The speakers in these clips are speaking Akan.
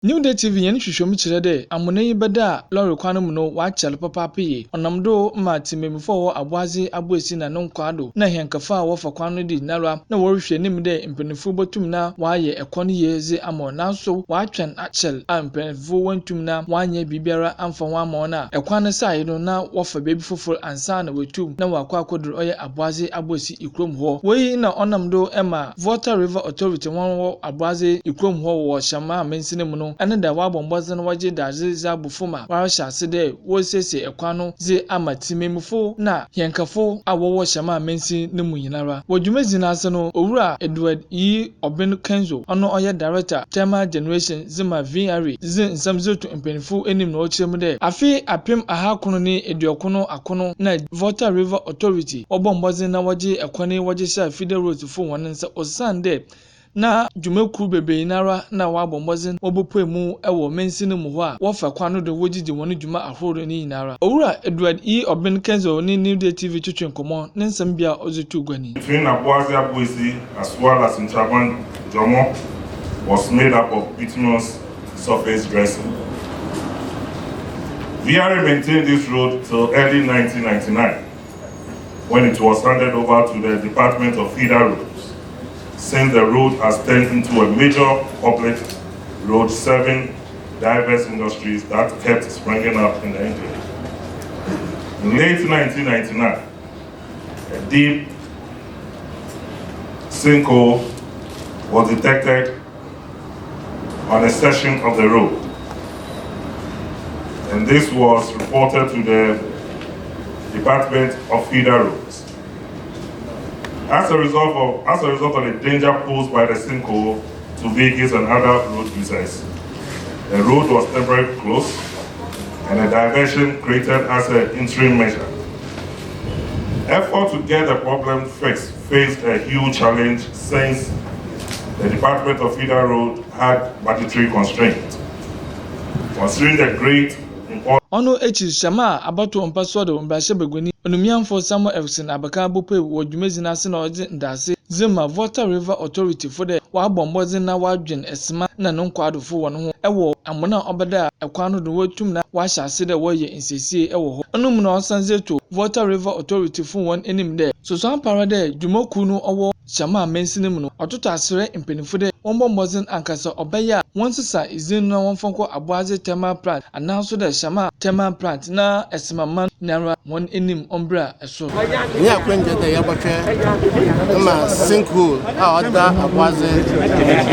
New Day TV yɛn hwehwɛmu kyerɛ dɛ amuna yi bɛda lɔre kwan mu no wakyɛle papaapa yi ɔnam do ma timemfo wɔ aboaze aboesi na no nkwado na hɛnkafo a wɔfa kwan no di nara na wɔrehwɛ nim dɛ mpanimfo botum na wɔayɛ ɛkɔ no yie dze ama nanso wɔatwɛn akyɛl a mpanimfo wɔntum na wɔanyɛ biribiara amfa ho ama wɔn a ɛkwan no sae no na wɔfa baabi foforɔ ansa na wɔtum na wɔakɔ akɔduru ɔyɛ aboaze aboesi ikurom hɔ wɔyi na ɔnam do ɛma Volta River Authority wɔn wɔ aboaze ikurom hɔ wɔ hyɛma amensine mu no ɛne da wabɔ mbɔdze no wɔgye dadze dze abofoma wɔahyɛ ase dɛ wɔsiesie ɛkwan no dze ama timemfo na hɛnkafo a wɔwɔ hyɛma amensi no mu nyinara wɔdwumadzi n'ase no owura Edward E. Obin Kenzo ɔno ɔyɛ director thermal generation zima VRE dze nsɛm dze to mpanimfo anim na ɔkyerɛ mu dɛ afe apem ahakono ne eduokono akono na Volta River Authority wɔbɔ mbɔdze na wɔgye ɛkwan yi wɔgye hyɛ Federal Road fo wɔn nsa ɔsan dɛ na dwumaku bebree nara na wabɔ mbɔdze wɔbɔpɔ mu ɛwɔ mensi no mu hɔ a wɔfa kwan no do wɔgyegye wɔn dwuma ahorow ne nyinara owura Edward E. Obin Kenzo ne New Day TV twetwe nkɔmɔ ne nsɛm bia ɔdze tu gwani between Aboaze Aboesi as well as Ntraban Jomo was made up of bituminous surface dressing. VRA maintained this road till early 1999 when it was handed over to the Department of Feeder Roads, since the road has turned into a major public road serving diverse industries that kept springing up in the interim. In late 1999, a deep sinkhole was detected on a section of the road, and this was reported to the Department of Feeder Roads. As a result of the danger posed by the sinkhole to vehicles and other road users, the road was temporarily closed and a diversion created as an interim measure. Effort to get the problem fixed faced a huge challenge since the Department of Feeder Road had budgetary constraints. Considering the great importance ono echi shama abato mpaso de mbahye begoni onumianfo Samuel Efson abaka bope wo dwumezi na ase na odze ndase zima Volta River Authority for the wabɔ mbɔdze na wadwen esima na no nkwadofo wɔ no ho ɛwɔ amona obeda ɛkwan no do watum na wahyɛ ase dɛ wɔyɛ nsesie ɛwɔ hɔ onum na ɔsanze to Volta River Authority for wɔn anim dɛ soso ampara dɛ dwumaku no ɔwɔ hyɛma amensi no mu no ɔtotɔ asere mpanimfo dɛ wɔn bɔ mbɔdze ankasa ɔbɛyɛ a wɔn sesa izin na wɔn fɔnkɔ aboaze thermal plant ananso dɛ hyɛma thermal plant na esimama nara wɔn anim ombra ɛso ni akwenje dɛ yɛbɔhwɛ ma sinkhole a ɔda aboaze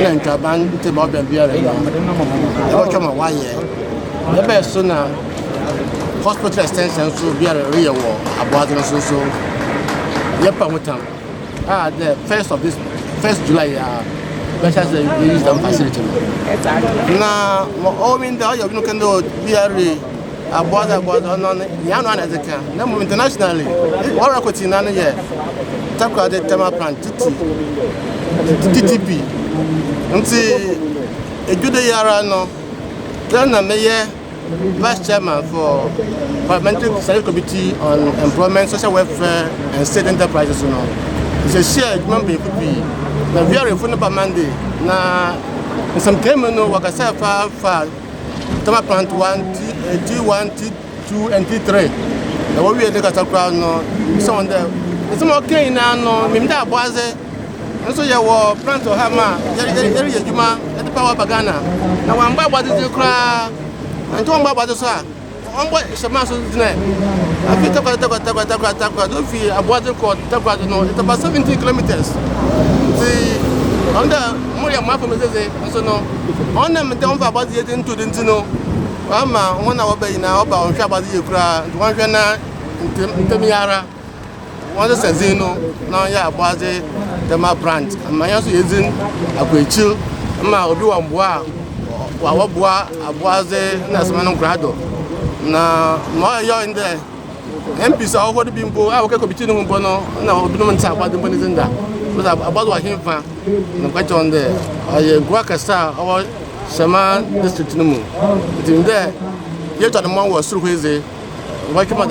na Ntraban ntɛm ɔbɛn biara yɛbɔhwɛ ma wayɛ yɛbɛyɛ so na hospital extension so biara yɛ wɔ aboaze no so yɛpa ho tam the 1st July Bɛhyɛ sɛ use them facility na all mean that you can do BRA aboaze ɔno yɛn ano ana ɛdeka na mo internationally wɔn rekɔti na no yɛ Takwa de thermal plant TTP nti edwude yara no then na meyɛ vice chairman for parliamentary select committee on employment, social welfare and state enterprises no it's a share member PP na VRA for no Monday na some came no wakasa fa thermal plant 1 T1 T2 and T3 na we dey Takwa no so on there it's more okay na no me da aboaze nso ye wo plant o ha ma yeri adwuma e power bagana na wan gba aboaze kura nti wan gba aboaze so a wan gba shema so dine afi Takwa do fi aboaze ko Takwa no it's about 70 kilometers the onda mo ya ma fa mezeze nso no ona me de on fa aboaze ye into the ntino ama wona wo ba ina oba on hwa aboaze ye kura wan hwa na ntemiara one season no ya aboaze thermal plant amanya so yezin akwachi ma obi wa mboa wa waboa aboaze na asema no grado na mo yo inde MPs a ofodo bi mbo a wo kekobiti no mbo no na obi no nta aboaze mbo ni zinda because aboaze wa himfa na kwachi onde aye gwa kasa owo Shema district no mu inde ye to the man was suru heze wa kima